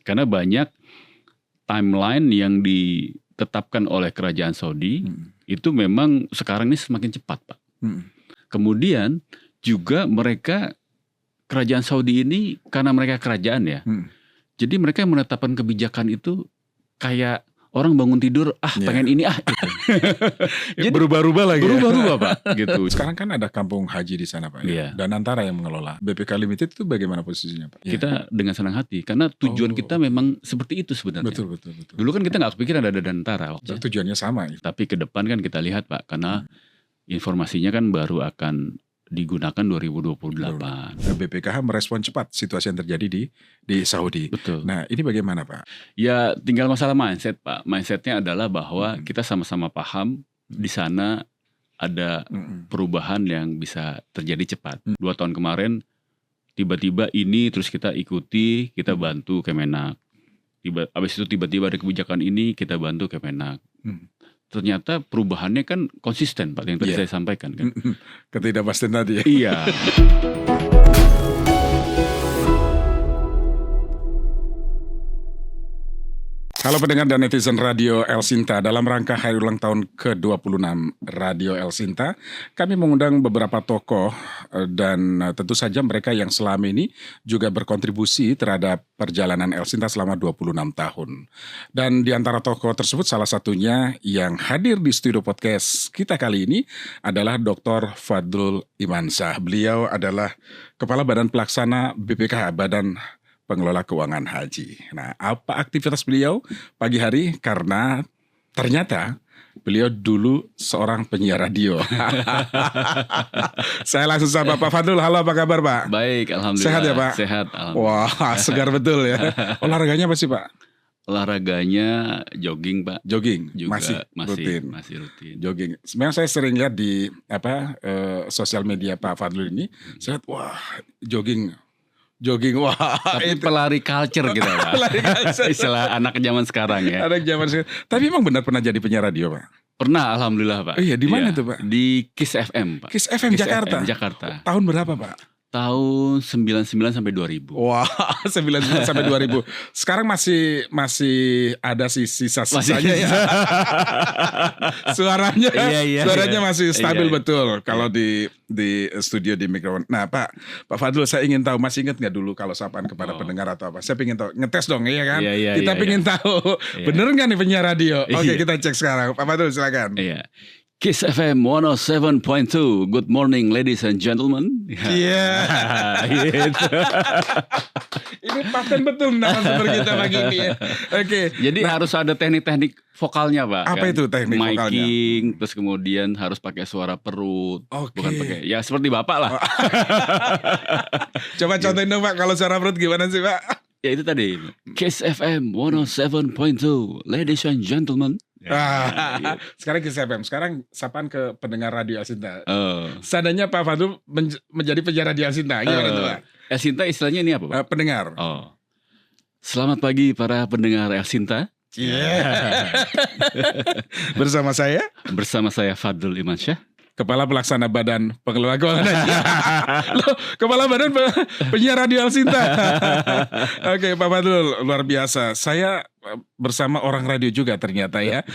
Karena banyak timeline yang ditetapkan oleh kerajaan Saudi itu memang sekarang ini semakin cepat, Pak. Kemudian juga mereka kerajaan Saudi ini karena mereka kerajaan ya. Jadi mereka menetapkan kebijakan itu kayak orang bangun tidur, pengen ini gitu. Jadi berubah-ubah lagi. Berubah-ubah Pak, gitu. Sekarang kan ada kampung haji di sana Pak. Iya. Dan Antara yang mengelola. BPK Limited itu bagaimana posisinya Pak? Kita dengan senang hati, karena tujuan kita memang seperti itu sebenarnya. Betul. Dulu kan kita nggak kepikiran ada Danantara. Tujuannya sama. Tapi ke depan kan kita lihat Pak, karena informasinya kan baru akan digunakan 2028. BPKH merespon cepat situasi yang terjadi di Saudi. Betul. Nah ini bagaimana Pak? Ya tinggal masalah mindset Pak. Mindsetnya adalah bahwa kita sama-sama paham di sana ada perubahan yang bisa terjadi cepat. 2 tahun kemarin tiba-tiba ini terus kita ikuti, kita bantu Kemenak. Habis itu tiba-tiba ada kebijakan ini, kita bantu Kemenak. Ternyata perubahannya kan konsisten Pak, yang tadi saya sampaikan kan. Ketidakpastian tadi ya. Iya. Halo pendengar dan netizen Radio El Sinta, dalam rangka hari ulang tahun ke-26 Radio El Sinta, kami mengundang beberapa tokoh dan tentu saja mereka yang selama ini juga berkontribusi terhadap perjalanan El Sinta selama 26 tahun. Dan di antara tokoh tersebut salah satunya yang hadir di studio podcast kita kali ini adalah Dr. Fadlul Imansyah. Beliau adalah Kepala Badan Pelaksana BPKH, Badan Pengelola Keuangan Haji. Nah, apa aktivitas beliau pagi hari? Karena ternyata beliau dulu seorang penyiar radio. Saya langsung sapa Pak Fadlul. Halo, apa kabar Pak? Baik, alhamdulillah. Sehat ya Pak? Sehat, alhamdulillah. Wah, segar betul ya. Olahraganya apa sih Pak? Olahraganya jogging Pak. Jogging? Juga masih rutin. Jogging. Memang saya sering lihat di sosial media Pak Fadlul ini. Saya lihat, wah jogging, wah. Tapi itu pelari culture gitu Pak. pelari culture. Istilah anak zaman sekarang ya. Anak zaman sekarang. Tapi emang benar pernah jadi penyiar radio Pak? Pernah, alhamdulillah Pak. Iya, di mana tuh Pak? Di Kiss FM Pak. Kiss FM Jakarta? Jakarta. Tahun berapa Pak? Tahun 99 sampai 2000. Wah, 99 sampai 2000. Sekarang masih ada sisa-sisanya ya. Suaranya masih stabil betul kalau di studio di mikrofon. Nah, Pak Fadlul, saya ingin tahu, masih ingat nggak dulu kalau sapaan kepada pendengar atau apa? Saya ingin tahu, ngetes dong ya kan? Kita ingin tahu, bener nggak nih penyiar radio? Oke, kita cek sekarang. Pak Fadlul silakan. Iya. Kiss FM 107.2. Good morning ladies and gentlemen. Iya. Gitu. Ini paten betul narasumber kita pagi ini ya. Oke. Jadi harus ada teknik-teknik vokalnya Pak. Apa itu teknik vokalnya? Miking, terus kemudian harus pakai suara perut. Bukan pakai, ya seperti Bapak lah. Coba contohin dong Pak, kalau suara perut gimana sih Pak? Ya itu tadi. Kiss FM 107.2. Ladies and gentlemen. Sekarang Kiss FM. Sekarang sapaan ke pendengar Radio El Sinta. Seandainya Pak Fadlul menjadi penyiar Radio El Sinta, gimana tuh Pak? El Sinta istilahnya ini apa Pak? Pendengar. Selamat pagi para pendengar El Sinta. Bersama saya Fadlul Imansyah, Kepala Pelaksana Badan Pengelola Keuangan Haji. Loh, Kepala Badan Penyiar Radio El Sinta. Oke, Pak Fadlul, luar biasa. Saya bersama orang radio juga ternyata ya.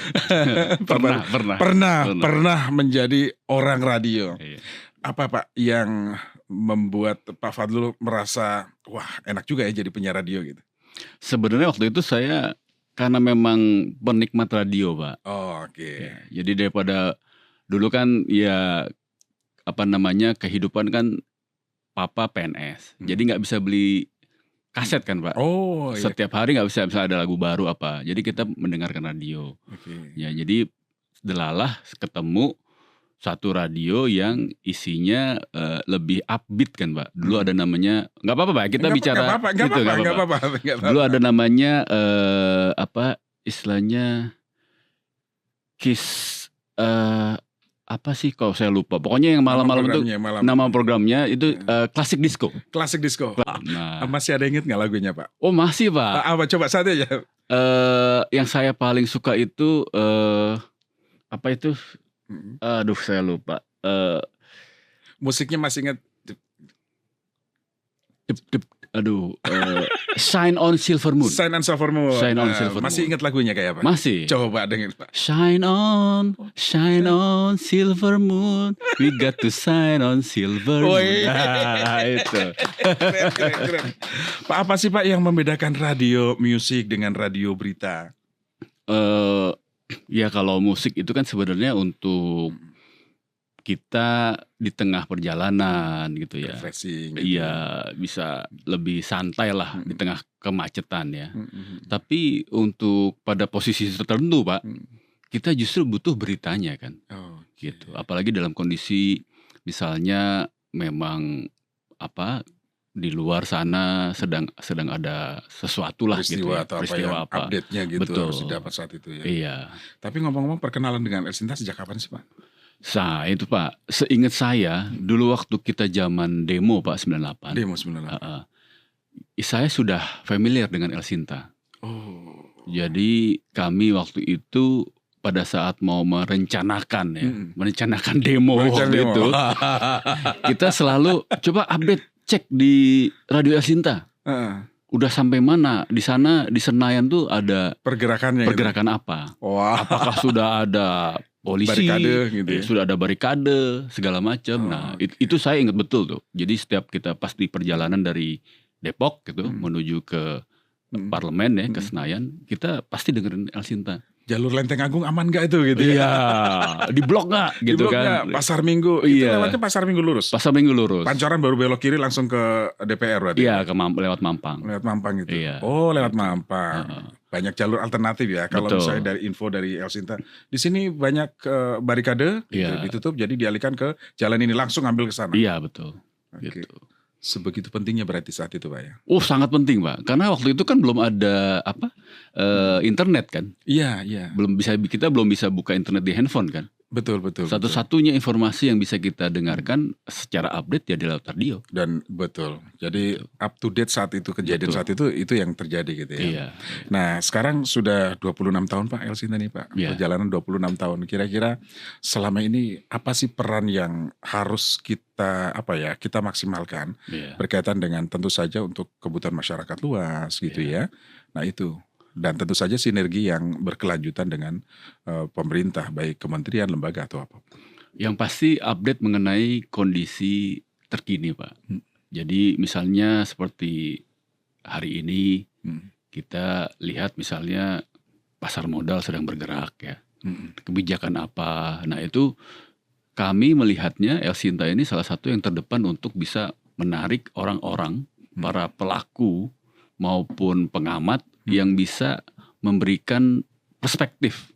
Pernah menjadi orang radio. Iya. Apa Pak yang membuat Pak Fadlul merasa wah enak juga ya jadi penyiar radio gitu? Sebenarnya waktu itu saya karena memang penikmat radio Pak. Oke. Ya, jadi daripada dulu kan ya kehidupan kan papa PNS. Jadi nggak bisa beli kaset kan Pak. Iya. Setiap hari nggak bisa ada lagu baru apa. Jadi kita mendengarkan radio. Ya jadi delalah ketemu satu radio yang isinya lebih upbeat kan Pak. Dulu ada namanya, nggak apa-apa Pak, kita bicara gitu, nggak apa-apa. Dulu ada namanya istilahnya Kiss apa sih kalau saya lupa. Pokoknya yang malam-malam itu nama programnya itu Klasik Disco. Klasik Disco. Nah, masih ada inget nggak lagunya Pak? Oh masih Pak. Apa coba satu aja? Yang saya paling suka itu apa itu? Aduh saya lupa. Musiknya masih inget? Shine on Silver Moon. Shine on Silver Moon. Shine on Silver Masih Moon. ingat lagunya kayak apa? Masih. Coba dengerin Pak. Shine on Silver Moon. We got to shine on Silver Moon. Woi. Nah, itu. Keren. Pak, apa sih Pak yang membedakan radio musik dengan radio berita? Ya kalau musik itu kan sebenarnya untuk kita di tengah perjalanan gitu ya. Refreshing. Iya, bisa lebih santai lah di tengah kemacetan ya. Mm-mm. Tapi untuk pada posisi tertentu Pak, kita justru butuh beritanya kan. Oh, Gitu. Apalagi dalam kondisi misalnya memang di luar sana sedang ada sesuatu lah gitu peristiwa ya. atau apa yang update-nya gitu Betul. harus didapat saat itu ya. Iya. Tapi ngomong-ngomong perkenalan dengan Elsinta sejak kapan sih Pak? Itu Pak, seingat saya dulu waktu kita zaman demo Pak 98. Demo 98. Saya sudah familiar dengan Elsinta. Oh. Jadi kami waktu itu pada saat mau merencanakan demo waktu itu, kita selalu coba update, cek di Radio Elsinta. Udah sampai mana di sana di Senayan tuh ada Pergerakan apa? Wah. Apakah sudah ada polisi, barikade gitu ya? Sudah ada barikade segala macam. Nah, itu saya ingat betul tuh. Jadi setiap kita pas di perjalanan dari Depok gitu menuju ke parlemen ya, ke Senayan, kita pasti dengerin Elsinta. Jalur Lenteng Agung aman gak itu gitu ya? Iya, di blok gak Di gitu blok kan. nggak? Pasar Minggu, itu Iya. lewatnya Pasar Minggu lurus. Pasar Minggu lurus. Pancoran baru belok kiri langsung ke DPR berarti. Iya, lewat Mampang. Lewat Mampang gitu. Iya. Oh, lewat Mampang. Banyak jalur alternatif ya. Kalau Betul. misalnya dari info dari Elsinta, di sini banyak barikade gitu, Iya. ditutup, jadi dialihkan ke jalan ini langsung ambil ke sana. Iya, betul. Oke. Gitu. Sebegitu pentingnya berarti saat itu Pak ya? Sangat penting Pak. Karena waktu itu kan belum ada internet kan. Iya. Kita belum bisa buka internet di handphone kan. Betul. Satu-satunya informasi yang bisa kita dengarkan secara update ya di lewat radio. Dan betul. Jadi up to date saat itu, kejadian Betul. saat itu yang terjadi gitu ya. Iya. Nah, sekarang sudah 26 tahun Pak Elsinta nih Pak. Iya. Perjalanan 26 tahun. Kira-kira selama ini apa sih peran yang harus kita maksimalkan Iya. berkaitan dengan tentu saja untuk kebutuhan masyarakat luas gitu ya. Nah, itu. Dan tentu saja sinergi yang berkelanjutan dengan pemerintah, baik kementerian, lembaga atau apapun. Yang pasti update mengenai kondisi terkini Pak. Jadi misalnya seperti hari ini kita lihat misalnya pasar modal sedang bergerak ya. Kebijakan apa. Nah itu kami melihatnya Elsinta ini salah satu yang terdepan untuk bisa menarik orang-orang, para pelaku maupun pengamat yang bisa memberikan perspektif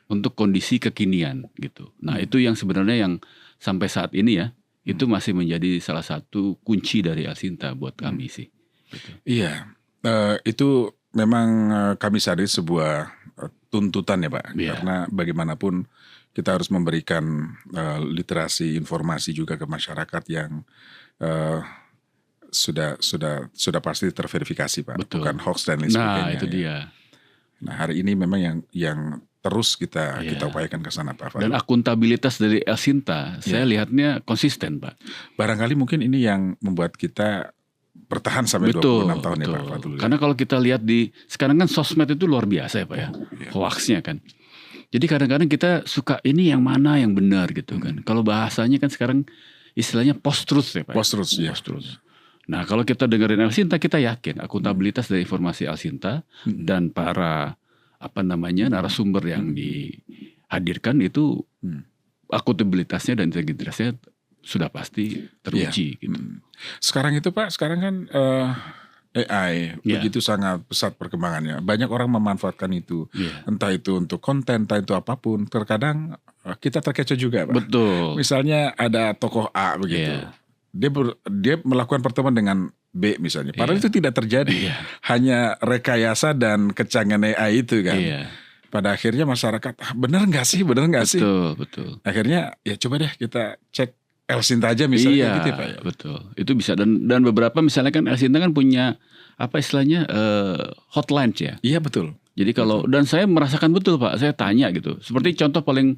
untuk kondisi kekinian gitu. Nah itu yang sebenarnya yang sampai saat ini ya, itu masih menjadi salah satu kunci dari Elsinta buat kami sih. Gitu. Iya, itu memang kami sadari sebuah tuntutan ya Pak. Iya. Karena bagaimanapun kita harus memberikan literasi informasi juga ke masyarakat yang sudah pasti terverifikasi Pak. Betul. Bukan hoax dan lain sebagainya. Nah itu ya. dia. Nah hari ini memang yang terus kita upayakan ke sana Pak. Dan akuntabilitas dari Elsinta saya lihatnya konsisten Pak. Barangkali mungkin ini yang membuat kita bertahan sampai 26 tahun ya Pak Fatul. Karena kalau kita lihat sekarang kan sosmed itu luar biasa ya Pak ya. Hoaxnya kan. Jadi kadang-kadang kita suka ini yang mana yang benar gitu kan. Kalau bahasanya kan sekarang istilahnya post-truth ya Pak. Post-truth ya. Post-truth. Nah kalau kita dengerin Elsinta kita yakin akuntabilitas dari informasi Elsinta dan para narasumber yang dihadirkan itu akuntabilitasnya dan integritasnya sudah pasti teruji gitu. Sekarang itu Pak, kan AI begitu sangat pesat perkembangannya. Banyak orang memanfaatkan itu. Entah itu untuk konten, entah itu apapun. Terkadang kita terkecoh juga Pak. Betul. Misalnya ada tokoh A begitu. Dia melakukan pertemuan dengan B misalnya. Padahal itu tidak terjadi. Hanya rekayasa dan kecanggihan AI itu kan. Pada akhirnya masyarakat, bener nggak sih? Betul. Akhirnya ya coba deh kita cek Elsinta aja misalnya gitu ya Pak ya. Betul. Itu bisa dan beberapa misalnya kan Elsinta kan punya hotline ya. Iya betul. Jadi dan saya merasakan betul Pak, saya tanya gitu. Seperti contoh paling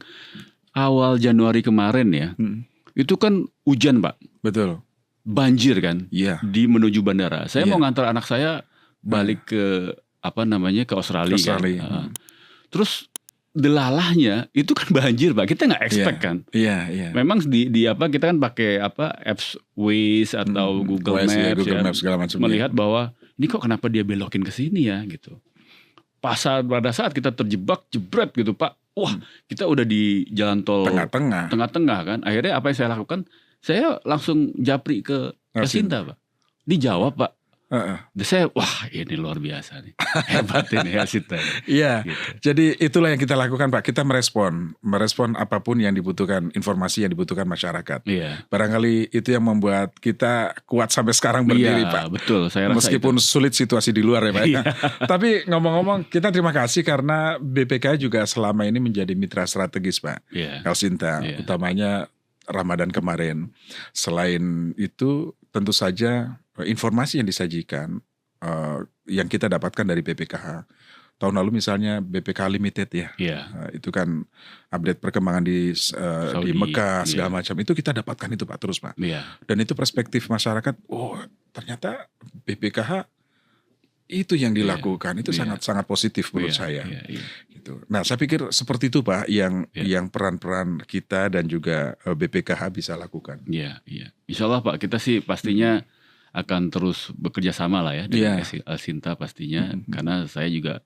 awal Januari kemarin ya. Itu kan hujan Pak. Betul. banjir kan Iya. di menuju bandara. Saya Iya. mau ngantar anak saya balik ke ke Australia, Australia. kan. Terus delalahnya itu kan banjir, Pak. Kita nggak expect kan. Iya. Memang di kita kan pakai apps Waze atau Google Waze, Maps, ya, Google ya, Maps segala macam. melihat bahwa ini kok kenapa dia belokin ke sini ya gitu. Pada saat kita terjebak jebret gitu, Pak. Wah, kita udah di jalan tol tengah-tengah kan. Akhirnya apa yang saya lakukan? Saya langsung japri ke Elsinta, Pak. Dijawab, Pak. Dan saya, wah ini luar biasa nih, hebat ini Elsinta. Iya, gitu. Jadi itulah yang kita lakukan, Pak. Kita merespon apapun yang dibutuhkan, informasi yang dibutuhkan masyarakat. Iya. Barangkali itu yang membuat kita kuat sampai sekarang berdiri, Pak. Betul, saya rasa meskipun itu sulit situasi di luar ya, Pak. Tapi ngomong-ngomong, kita terima kasih karena BPK juga selama ini menjadi mitra strategis, Pak. Elsinta, utamanya Ramadan kemarin. Selain itu, tentu saja informasi yang disajikan yang kita dapatkan dari BPKH. Tahun lalu misalnya BPKH Limited ya, itu kan update perkembangan di Mekah segala macam, itu kita dapatkan itu, Pak, terus, Pak. Dan itu perspektif masyarakat, oh ternyata BPKH itu yang dilakukan, itu sangat positif menurut saya. Gitu. Nah, saya pikir seperti itu, Pak, yang peran-peran kita dan juga BPKH bisa lakukan. Iya. Insya Allah, Pak, kita sih pastinya akan terus bekerja sama lah ya dengan Elsinta pastinya, karena saya juga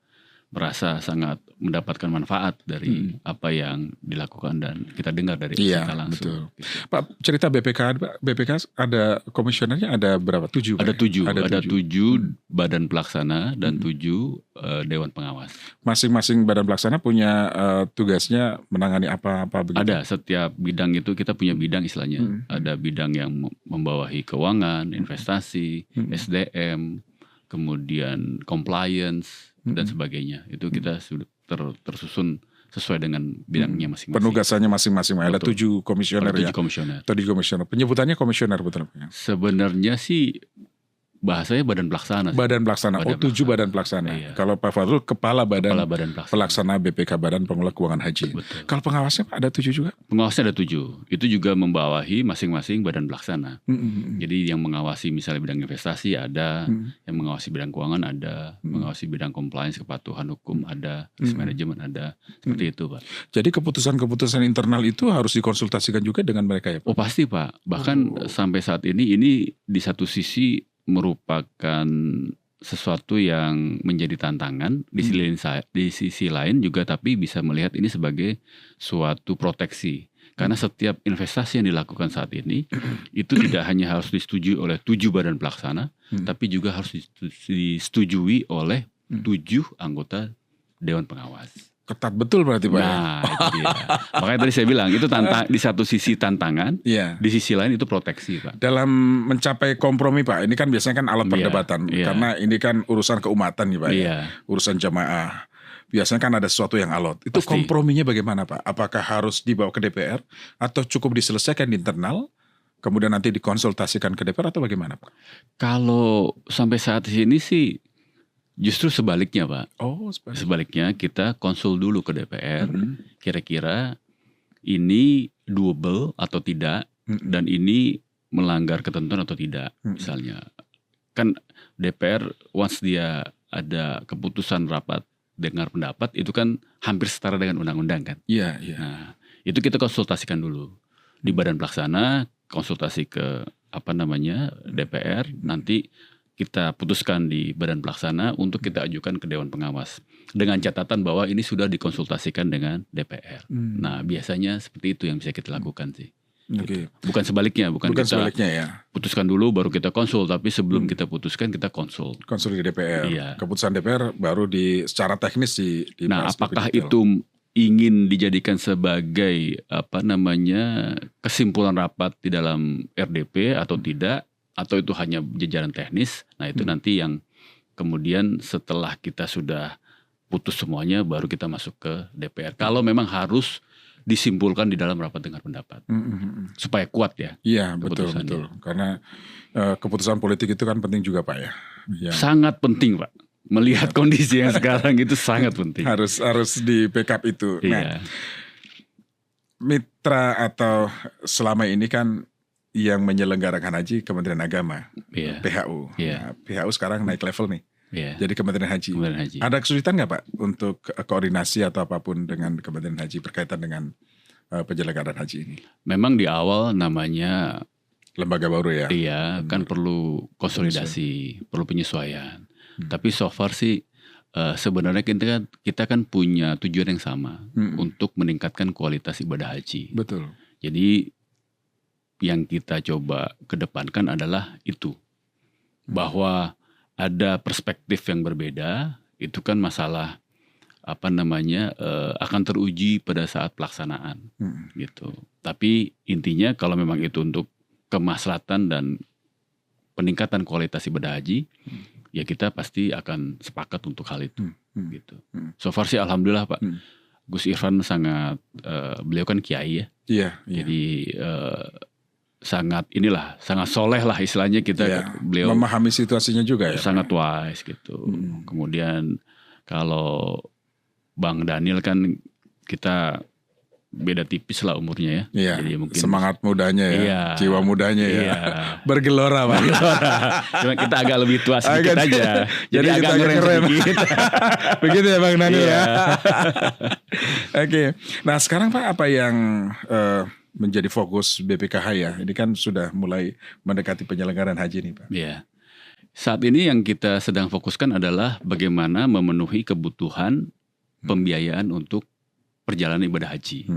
merasa sangat mendapatkan manfaat dari apa yang dilakukan dan kita dengar dari Elsinta langsung. Betul. Gitu. Pak, cerita BPK ada komisionernya ada berapa? 7? Ada 7 badan pelaksana dan 7 dewan pengawas. Masing-masing badan pelaksana punya tugasnya menangani apa begitu? Ada, setiap bidang itu kita punya bidang istilahnya. Ada bidang yang membawahi keuangan, investasi, SDM, kemudian compliance dan sebagainya. Itu kita sudah tersusun sesuai dengan bidangnya masing-masing. Penugasannya masing-masing. Ada 7 komisioner ya. 7 komisioner. Penyebutannya komisioner betul. Sebenarnya sih bahasanya badan pelaksana. Badan pelaksana. 7 badan pelaksana. Iya. Kalau Pak Fadlul kepala badan pelaksana BPK, Badan Pengelola Keuangan Haji. Betul. Kalau pengawasnya ada 7 juga? Pengawasnya ada 7. Itu juga membawahi masing-masing badan pelaksana. Jadi yang mengawasi misalnya bidang investasi ada, yang mengawasi bidang keuangan ada, mengawasi bidang compliance, kepatuhan hukum ada, risk management ada. Seperti itu, Pak. Jadi keputusan-keputusan internal itu harus dikonsultasikan juga dengan mereka ya, Pak? Oh pasti, Pak. Bahkan sampai saat ini di satu sisi merupakan sesuatu yang menjadi tantangan, di sisi lain juga tapi bisa melihat ini sebagai suatu proteksi. Karena setiap investasi yang dilakukan saat ini itu tidak hanya harus disetujui oleh 7 badan pelaksana, tapi juga harus disetujui oleh 7 anggota dewan pengawas. Ketat betul berarti, Pak. Nah, itu dia. Makanya tadi saya bilang itu di satu sisi tantangan, di sisi lain itu proteksi, Pak. Dalam mencapai kompromi, Pak, ini kan biasanya kan alat perdebatan, karena ini kan urusan keumatan nih, Pak. Urusan jamaah. Biasanya kan ada sesuatu yang alot. Itu pasti. Komprominya bagaimana, Pak? Apakah harus dibawa ke DPR atau cukup diselesaikan di internal, kemudian nanti dikonsultasikan ke DPR atau bagaimana, Pak? Kalau sampai saat ini sih justru sebaliknya, Pak. Oh, sebaliknya kita konsul dulu ke DPR, kira-kira ini doable atau tidak, dan ini melanggar ketentuan atau tidak, misalnya. Kan DPR once dia ada keputusan rapat dengar pendapat, itu kan hampir setara dengan undang-undang kan. Iya. Nah, itu kita konsultasikan dulu di badan pelaksana, konsultasi ke DPR, nanti kita putuskan di badan pelaksana untuk kita ajukan ke Dewan Pengawas dengan catatan bahwa ini sudah dikonsultasikan dengan DPR. Nah, biasanya seperti itu yang bisa kita lakukan sih. Okay. Bukan sebaliknya, bukan kita sebaliknya ya. Putuskan dulu baru kita konsul, tapi sebelum kita putuskan kita konsul. Konsul di DPR. Iya. Keputusan DPR baru secara teknis di Nah, apakah itu ingin dijadikan sebagai kesimpulan rapat di dalam RDP atau tidak? Atau itu hanya jajaran teknis, nah itu nanti yang kemudian setelah kita sudah putus semuanya baru kita masuk ke DPR. Kalau memang harus disimpulkan di dalam rapat dengar pendapat, supaya kuat ya. Iya, betul. Karena keputusan politik itu kan penting juga, Pak ya. Sangat penting, Pak. Melihat kondisi yang sekarang itu sangat penting. Harus di backup itu. Iya. Nah, mitra atau selama ini kan yang menyelenggarakan haji Kementerian Agama, Iya. PHU. Iya. Nah, PHU sekarang naik level nih, Iya. jadi Kementerian Haji. Kementerian Haji. Ada kesulitan nggak Pak untuk koordinasi atau apapun dengan Kementerian Haji berkaitan dengan penyelenggaraan haji ini? Memang di awal namanya Lembaga baru ya. iya kan perlu konsolidasi, perlu penyesuaian. Tapi so far sih sebenarnya kita kan punya tujuan yang sama untuk meningkatkan kualitas ibadah haji. Betul. Jadi yang kita coba kedepankan adalah itu, bahwa ada perspektif yang berbeda. Itu kan masalah akan teruji pada saat pelaksanaan gitu. Tapi intinya kalau memang itu untuk kemaslahatan dan peningkatan kualitas ibadah haji, ya kita pasti akan sepakat untuk hal itu gitu. So far sih alhamdulillah Pak. Gus Irfan sangat beliau kan kiai ya. Iya. Jadi sangat soleh lah istilahnya kita. Beliau memahami situasinya juga ya. Sangat wise gitu. Kemudian kalau Bang Daniel kan kita beda tipis lah umurnya ya. Iya. Jadi mungkin semangat mudanya ya, iya, jiwa mudanya ya. Iya. Bergelora Pak. Cuma kita agak lebih tua sedikit aja. Jadi agak keren sedikit. Begitu ya Bang Daniel Iya. ya. Oke. Nah sekarang Pak apa yang menjadi fokus BPKH ya? Ini kan sudah mulai mendekati penyelenggaraan haji nih Pak. Iya. Saat ini yang kita sedang fokuskan adalah bagaimana memenuhi kebutuhan pembiayaan untuk perjalanan ibadah haji.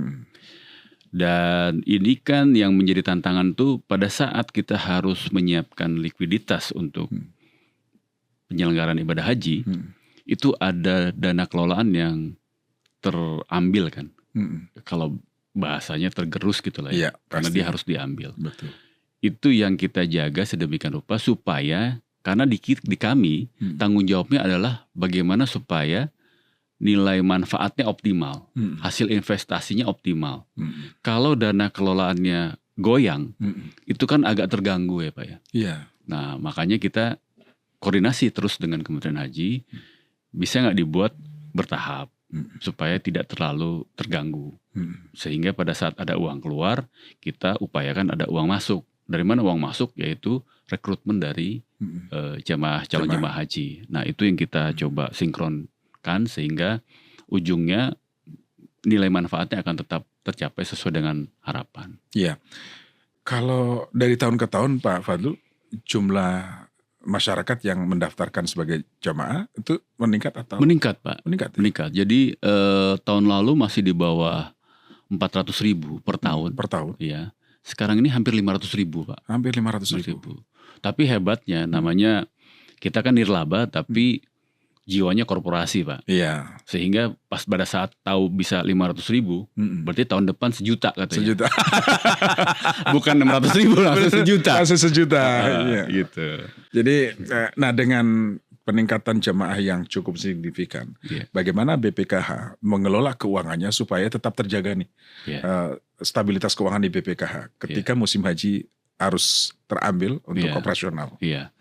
Dan ini kan yang menjadi tantangan tuh pada saat kita harus menyiapkan likuiditas untuk penyelenggaraan ibadah haji, itu ada dana kelolaan yang terambil kan. Kalau bahasanya tergerus gitu lah ya. Iya, karena pasti. dia harus diambil. Betul. Itu yang kita jaga sedemikian rupa supaya, karena di kami tanggung jawabnya adalah bagaimana supaya nilai manfaatnya optimal, hasil investasinya optimal. Kalau dana kelolaannya goyang, itu kan agak terganggu ya Pak ya. Iya. Nah makanya kita koordinasi terus dengan Kementerian Haji, bisa nggak dibuat bertahap supaya tidak terlalu terganggu. Sehingga pada saat ada uang keluar, kita upayakan ada uang masuk. Dari mana uang masuk? Yaitu rekrutmen dari calon jemaah haji. Nah itu yang kita coba sinkronkan sehingga ujungnya nilai manfaatnya akan tetap tercapai sesuai dengan harapan. Iya. Kalau dari tahun ke tahun Pak Fadlu, jumlah masyarakat yang mendaftarkan sebagai jamaah itu meningkat atau? Meningkat Pak. Meningkat. Meningkat. Jadi tahun lalu masih di bawah 400.000 per tahun. Per tahun. Iya. Sekarang ini hampir 500.000 Pak. Hampir 500.000. Tapi hebatnya namanya kita kan nirlaba tapi jiwanya korporasi Pak. Iya. Sehingga pas pada saat tahu bisa 500.000, berarti tahun depan 1 juta katanya. 1 juta. Bukan 600.000 langsung 1 juta. Langsung 1 juta. Iya. Gitu. Jadi nah dengan peningkatan jemaah yang cukup signifikan, bagaimana BPKH mengelola keuangannya supaya tetap terjaga nih stabilitas keuangan di BPKH ketika musim haji harus terambil untuk operasional. Iya.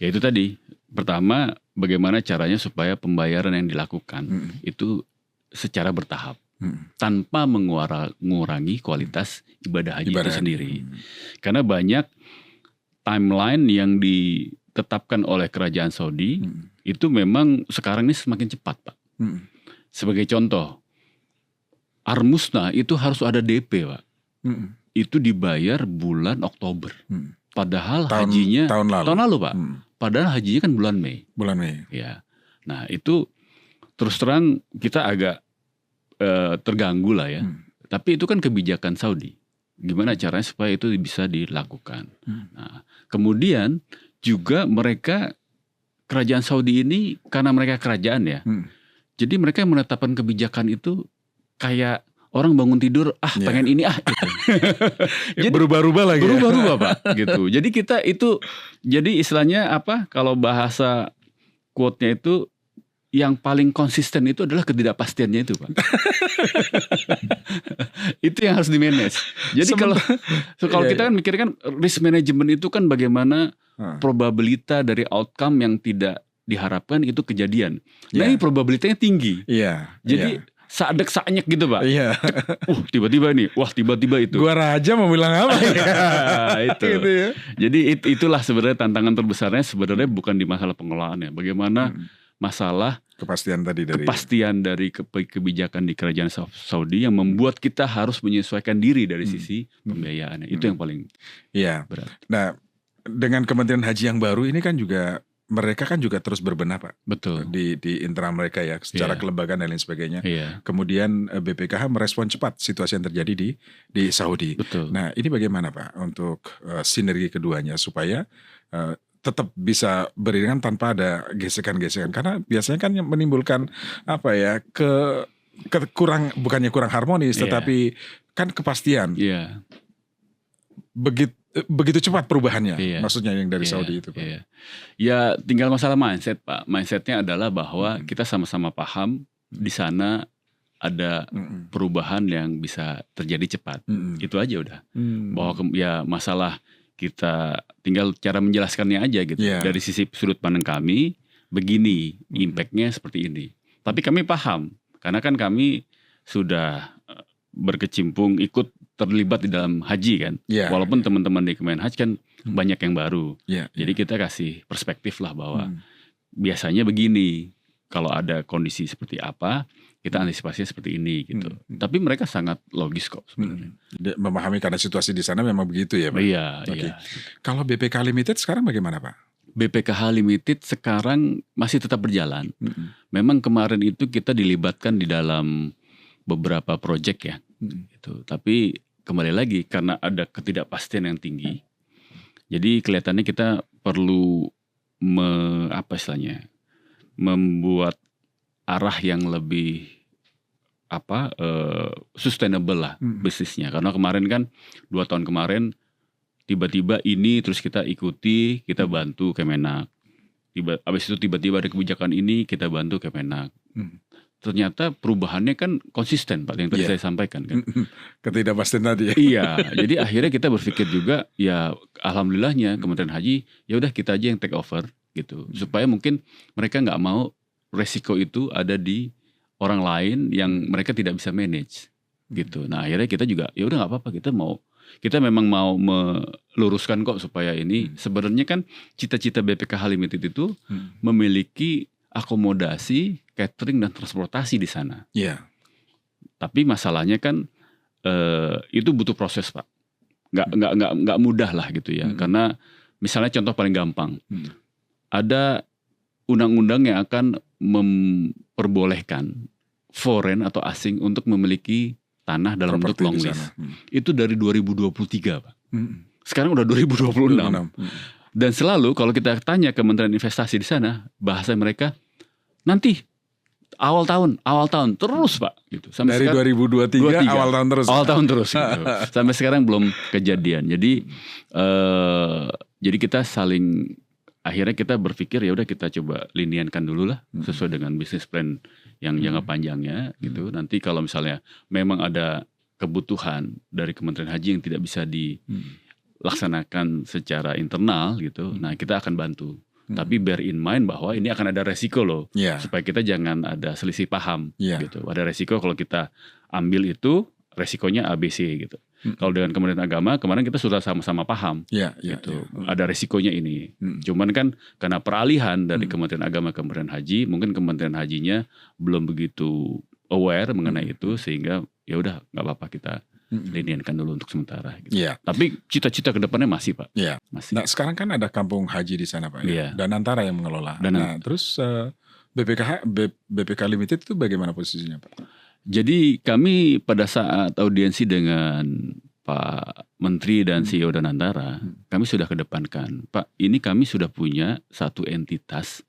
Ya itu tadi. Pertama, bagaimana caranya supaya pembayaran yang dilakukan itu secara bertahap tanpa mengurangi kualitas ibadah haji itu sendiri. Karena banyak timeline yang ditetapkan oleh kerajaan Saudi itu memang sekarang ini semakin cepat Pak. Sebagai contoh, Armusna itu harus ada DP Pak. Itu dibayar bulan Oktober. Padahal hajinya tahun lalu Pak. Padahal hajinya kan bulan Mei. Bulan Mei. Ya. Nah itu terus terang kita agak terganggu lah ya. Tapi itu kan kebijakan Saudi. Gimana caranya supaya itu bisa dilakukan. Nah, kemudian juga mereka kerajaan Saudi ini karena mereka kerajaan ya. Jadi mereka menetapkan kebijakan itu kayak orang bangun tidur pengen ini gitu. Jadi berubah-ubah lagi. Berubah-ubah Pak gitu. Jadi kita itu jadi istilahnya apa kalau bahasa quote-nya itu yang paling konsisten itu adalah ketidakpastiannya itu Pak. Itu yang harus di-manage. Jadi kalau kita kan mikirkan risk management itu kan bagaimana probabilitas dari outcome yang tidak diharapkan itu kejadian. Nah ini probabilitasnya tinggi. Iya. Jadi sadek sanyek gitu Pak. Iya. Tiba-tiba nih, tiba-tiba itu. Gua raja mau bilang apa ya? Itu. Gitu ya. Jadi itulah sebenarnya tantangan terbesarnya sebenarnya bukan di masalah pengelolaannya. Bagaimana masalah Kepastian tadi dari kebijakan di kerajaan Saudi yang membuat kita harus menyesuaikan diri dari sisi pembiayaannya. Itu yang paling berat. Nah, dengan Kementerian Haji yang baru ini kan juga mereka kan juga terus berbenah Pak. Betul. Di internal mereka ya, secara kelembagaan dan lain sebagainya. Kemudian BPKH merespon cepat situasi yang terjadi di Saudi. Betul. Nah, ini bagaimana Pak untuk sinergi keduanya supaya tetap bisa beriringan tanpa ada gesekan-gesekan, karena biasanya kan menimbulkan apa ya, bukannya kurang harmonis, tetapi kan kepastian. Begitu cepat perubahannya, maksudnya yang dari Saudi itu Pak. Ya tinggal masalah mindset Pak. Mindsetnya adalah bahwa kita sama-sama paham di sana ada perubahan yang bisa terjadi cepat. Itu aja udah. Bahwa ya masalah kita tinggal cara menjelaskannya aja gitu. Dari sisi sudut pandang kami begini, impactnya seperti ini. Tapi kami paham karena kan kami sudah berkecimpung ikut terlibat di dalam haji kan. Walaupun teman-teman di Kemenhaj kan banyak yang baru. Jadi kita kasih perspektif lah bahwa biasanya begini, kalau ada kondisi seperti apa, kita antisipasinya seperti ini gitu. Tapi mereka sangat logis kok sebenarnya. Memahami karena situasi di sana memang begitu ya Pak. Iya. Kalau BPK Limited sekarang bagaimana Pak? BPKH Limited sekarang masih tetap berjalan. Memang kemarin itu kita dilibatkan di dalam beberapa proyek ya. Gitu. Tapi kembali lagi karena ada ketidakpastian yang tinggi. Jadi kelihatannya kita perlu membuat arah yang lebih sustainable lah bisnisnya. Karena kemarin kan 2 tahun kemarin tiba-tiba ini terus kita ikuti, kita bantu Kemenak. Habis itu tiba-tiba ada kebijakan ini, kita bantu Kemenak. Ternyata perubahannya kan konsisten Pak, yang tadi saya sampaikan kan. Ketidakpastian tadi ya. Iya, jadi akhirnya kita berpikir juga ya alhamdulillahnya Kementerian Haji ya udah kita aja yang take over gitu. Supaya mungkin mereka nggak mau resiko itu ada di orang lain yang mereka tidak bisa manage gitu. Nah akhirnya kita juga ya udah nggak apa-apa, kita memang mau meluruskan kok supaya ini sebenarnya kan cita-cita BPKH Limited itu memiliki akomodasi, catering dan transportasi di sana. Tapi masalahnya kan itu butuh proses Pak. Nggak mudah lah gitu ya. Karena misalnya contoh paling gampang, ada undang-undang yang akan memperbolehkan foreign atau asing untuk memiliki tanah dalam bentuk long lease. Itu dari 2023 Pak. Sekarang udah 2026. Dan selalu kalau kita tanya Kementerian Investasi di sana, bahasa mereka nanti awal tahun terus Pak gitu. Sampai dari 2023 awal tahun terus. Gitu. Sampai sekarang belum kejadian. Jadi kita saling, akhirnya kita berpikir ya udah kita coba liniankan dulu lah sesuai dengan bisnis plan yang jangka panjangnya gitu. Nanti kalau misalnya memang ada kebutuhan dari Kementerian Haji yang tidak bisa dilaksanakan secara internal gitu, nah kita akan bantu. Tapi bear in mind bahwa ini akan ada resiko loh, supaya kita jangan ada selisih paham gitu. Ada resiko kalau kita ambil itu, resikonya ABC gitu. Kalau dengan Kementerian Agama kemarin kita sudah sama-sama paham gitu. Ada resikonya ini. Cuman kan karena peralihan dari Kementerian Agama ke Kementerian Haji, mungkin Kementerian Hajinya belum begitu aware mengenai itu, sehingga ya udah nggak apa-apa kita liniankan dulu untuk sementara gitu. Tapi cita-cita kedepannya masih Pak. Masih. Nah sekarang kan ada kampung haji di sana Pak. Danantara yang mengelola. Nah terus BPK Limited itu bagaimana posisinya Pak? Jadi kami pada saat audiensi dengan Pak Menteri dan CEO Danantara, kami sudah kedepankan, Pak, ini kami sudah punya satu entitas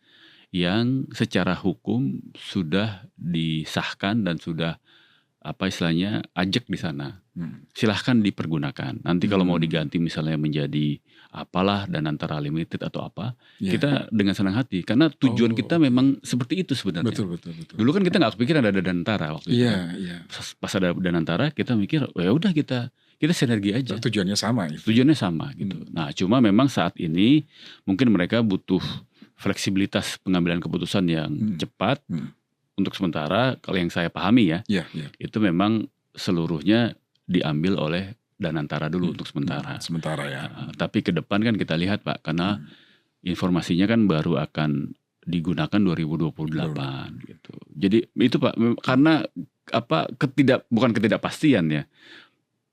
yang secara hukum sudah disahkan dan sudah ajak di sana. Silahkan dipergunakan. Nanti kalau mau diganti misalnya menjadi apalah Danantara Limited atau apa, kita dengan senang hati. Karena tujuan kita memang seperti itu sebenarnya. Betul. Dulu kan kita nggak kepikiran ada Danantara waktu itu. Pas ada Danantara kita mikir, ya udah kita sinergi aja. Tujuannya sama. Tujuannya sama gitu. Nah cuma memang saat ini mungkin mereka butuh fleksibilitas pengambilan keputusan yang cepat. untuk sementara kalau yang saya pahami ya, Iya, iya. itu memang seluruhnya diambil oleh Danantara dulu untuk sementara. Sementara ya. Tapi ke depan kan kita lihat Pak, karena informasinya kan baru akan digunakan 2028 gitu. Jadi itu Pak, karena bukan ketidakpastian ya.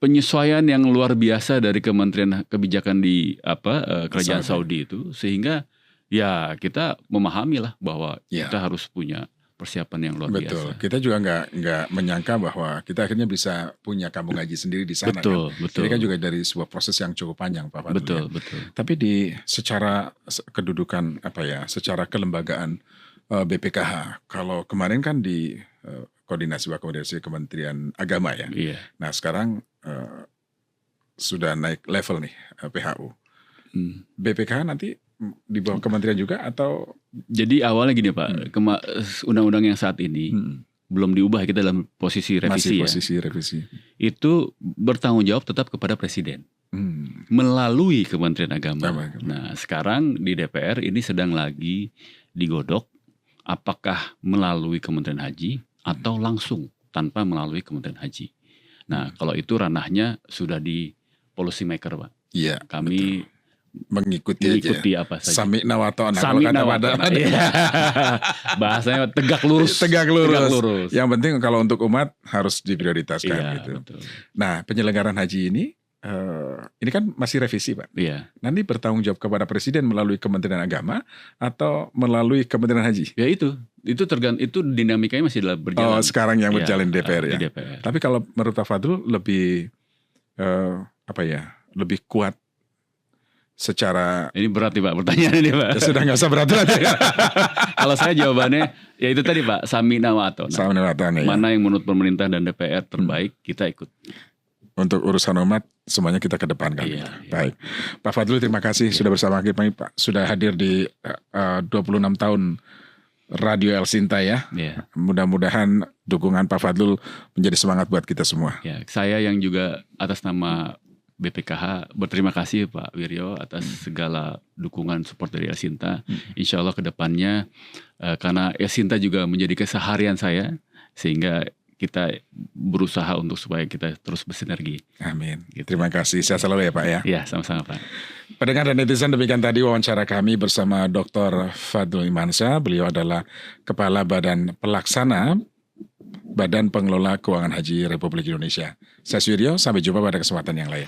Penyesuaian yang luar biasa dari Kementerian Kebijakan di Kerajaan Saudi itu, sehingga ya kita memahami lah bahwa kita harus punya persiapan yang luar biasa. Betul. Kita juga nggak menyangka bahwa kita akhirnya bisa punya kampung haji sendiri di sana. Betul, kan? betul. Ini kan juga dari sebuah proses yang cukup panjang, Pak Fadul. Betul, ya. betul. Tapi secara kedudukan secara kelembagaan BPKH, kalau kemarin kan di koordinasi Kementerian Agama ya. Iya. Nah sekarang sudah naik level nih PHU. BPKH nanti di bawah kementerian juga atau? Jadi awalnya gini Pak, undang-undang yang saat ini belum diubah, kita dalam posisi revisi. Masih posisi revisi. Itu bertanggung jawab tetap kepada Presiden melalui Kementerian Agama. Nah sekarang di DPR ini sedang lagi digodok apakah melalui Kementerian Haji atau langsung tanpa melalui Kementerian Haji. Nah kalau itu ranahnya sudah di policy maker Pak. Iya. Kami betul. Mengikuti apa saja. Sami'na wa ta'na. Sami'na wa ta'na. Bahasanya tegak lurus. Tegak lurus. Yang penting kalau untuk umat harus diprioritaskan gitu. Betul. Nah, penyelenggaraan haji ini kan masih revisi, Pak. Iya. Nanti bertanggung jawab kepada Presiden melalui Kementerian Agama atau melalui Kementerian Haji? Ya itu dinamikanya masih dalam berjalan. Oh, sekarang yang berjalan di DPR ya. Di DPR. Tapi kalau menurut Pak Fadul lebih lebih kuat secara. Ini berat nih Pak pertanyaan ini Pak. Sudah nggak usah berat lagi. Kalau saya jawabannya ya itu tadi Pak, Sami'na wa ta'na. Sami'na wa ta'na, mana yang menurut pemerintah dan DPR terbaik kita ikut. Untuk urusan umat semuanya kita kedepankan. Iya. Baik, Pak Fadul terima kasih sudah bersama kita Pak, sudah hadir di 26 tahun Radio El Sinta ya. Iya. Mudah-mudahan dukungan Pak Fadul menjadi semangat buat kita semua. Ya, saya yang juga atas nama BPKH berterima kasih Pak Wiryo atas segala dukungan support dari El Sinta. Insya Allah kedepannya karena El Sinta juga menjadi keseharian saya, sehingga kita berusaha untuk supaya kita terus bersinergi. Amin. Gitu. Terima kasih. Sehat selalu ya Pak ya. Ya, sama-sama Pak. Pendengar dan netizen, demikian tadi wawancara kami bersama Dr. Fadul Imansyah. Beliau adalah Kepala Badan Pelaksana Badan Pengelola Keuangan Haji Republik Indonesia. Saya Suryo, sampai jumpa pada kesempatan yang lain.